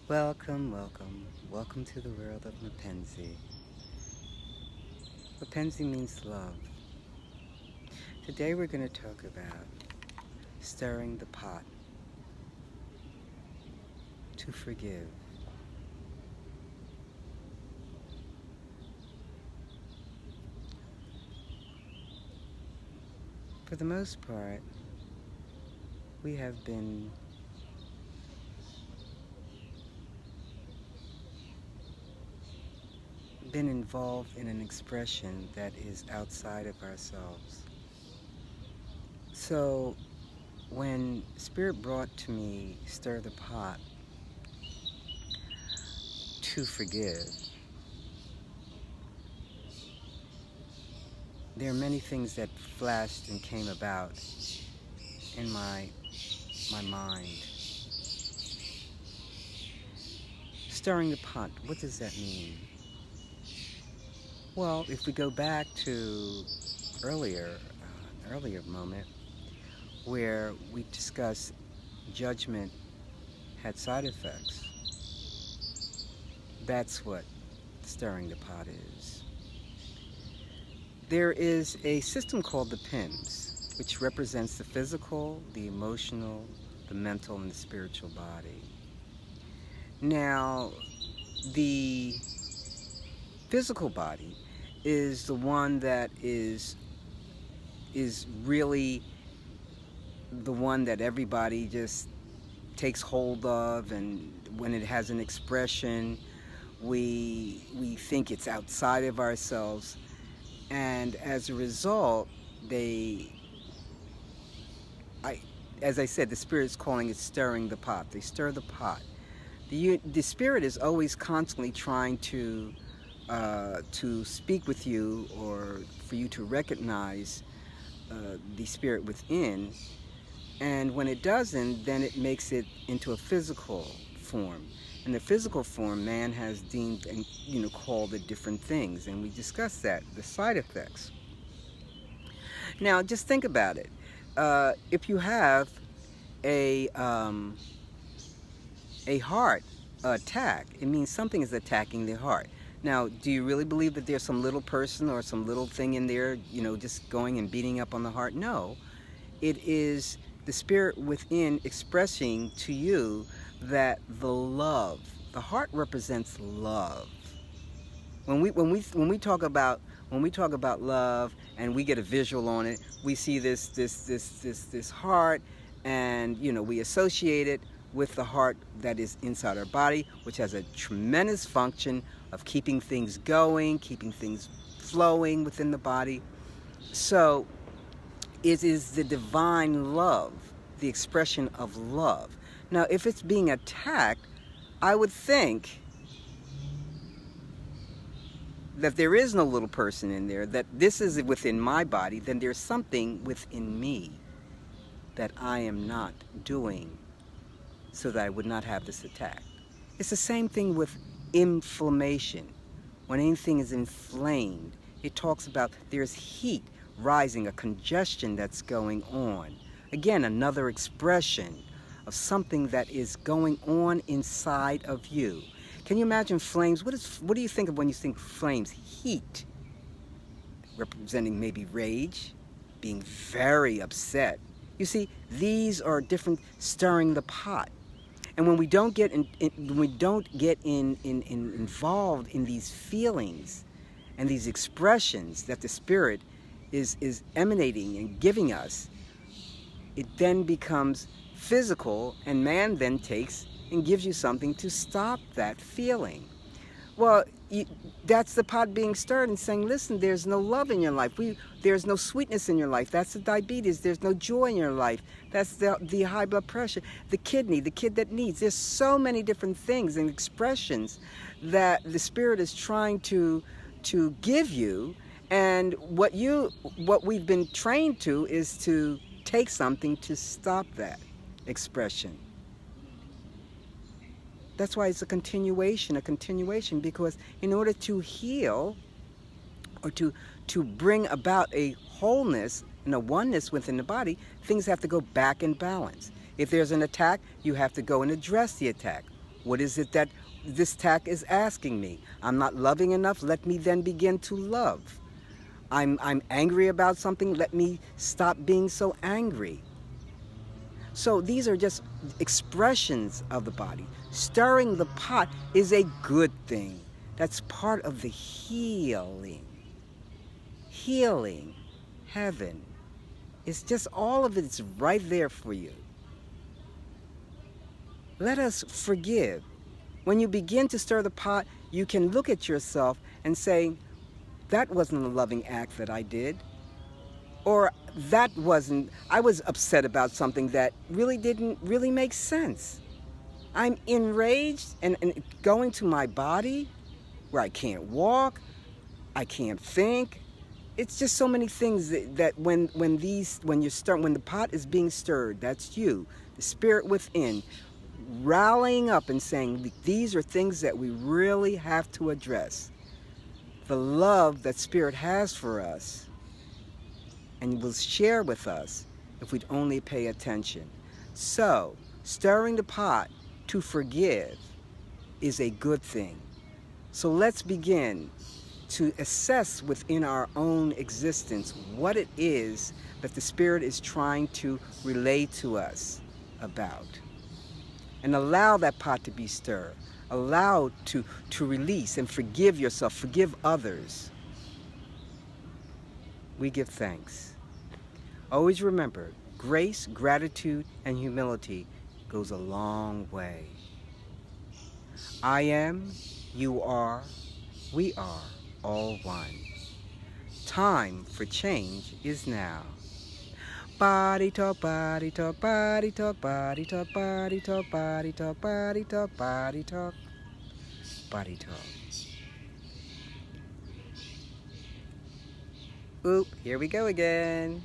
Welcome, welcome, welcome to the world of Mapenzi. Mapenzi means love. Today we're going to talk about stirring the pot to forgive. For the most part, we have been involved in an expression that is outside of ourselves. So when Spirit brought to me stir the pot to forgive, there are many things that flashed and came about in my mind. Stirring the pot, what does that mean? Well, if we go back to an earlier moment where we discussed judgment had side effects, that's what stirring the pot is. There is a system called the PIMS, which represents the physical, the emotional, the mental, and the spiritual body. Now, the physical body is the one that is really the one that everybody just takes hold of, and when it has an expression, we think it's outside of ourselves, and as a result, as I said, the Spirit is calling it stirring the pot. They stir the pot. The Spirit is always constantly trying to speak with you, or for you to recognize the Spirit within, and when it doesn't, then it makes it into a physical form. And the physical form, man has deemed and called it different things, and we discussed that, the side effects. Now, just think about it. If you have a heart attack, it means something is attacking the heart. Now, do you really believe that there's some little person or some little thing in there, just going and beating up on the heart? No. It is the Spirit within expressing to you that the love, the heart represents love. When we talk about love and we get a visual on it, we see this heart, and we associate it with the heart that is inside our body, which has a tremendous function of keeping things going, keeping things flowing within the body. So it is the divine love, the expression of love. Now, if it's being attacked, I would think that there is no little person in there, that this is within my body, then there's something within me that I am not doing so that I would not have this attack. It's the same thing with inflammation. When anything is inflamed, it talks about there's heat rising, a congestion that's going on. Again, another expression of something that is going on inside of you. Can you imagine flames? What do you think of when you think flames? Heat, representing maybe rage, being very upset. You see, these are different, stirring the pot. And when we don't get involved in these feelings and these expressions that the Spirit is emanating and giving us, it then becomes physical, and man then takes and gives you something to stop that feeling. Well, that's the pot being stirred and saying, listen, there's no love in your life. There's no sweetness in your life. That's the diabetes. There's no joy in your life. That's the high blood pressure, the kid that needs. There's so many different things and expressions that the Spirit is trying to give you. And what we've been trained to is to take something to stop that expression. That's why it's a continuation, because in order to heal or to bring about a wholeness and a oneness within the body, things have to go back in balance. If there's an attack, you have to go and address the attack. What is it that this tack is asking me? I'm not loving enough. Let me then begin to love. I'm angry about something. Let me stop being so angry. So these are just expressions of the body. Stirring the pot is a good thing. That's part of the healing. Healing, heaven. It's just all of it's right there for you. Let us forgive. When you begin to stir the pot, you can look at yourself and say, that wasn't a loving act that I did. Or I was upset about something that really didn't really make sense. I'm enraged and going to my body where I can't walk, I can't think. It's just so many things that when the pot is being stirred, that's you, the spirit within, rallying up and saying, these are things that we really have to address. The love that Spirit has for us and will share with us if we'd only pay attention. So, stirring the pot to forgive is a good thing. So let's begin to assess within our own existence what it is that the Spirit is trying to relay to us about. And allow that pot to be stirred. Allow to release and forgive yourself, forgive others. We give thanks. Always remember, grace, gratitude, and humility goes a long way. I am, you are, we are all one. Time for change is now. Body talk, body talk, body talk, body talk, body talk, body talk, body talk, body talk, body talk. Oop, here we go again.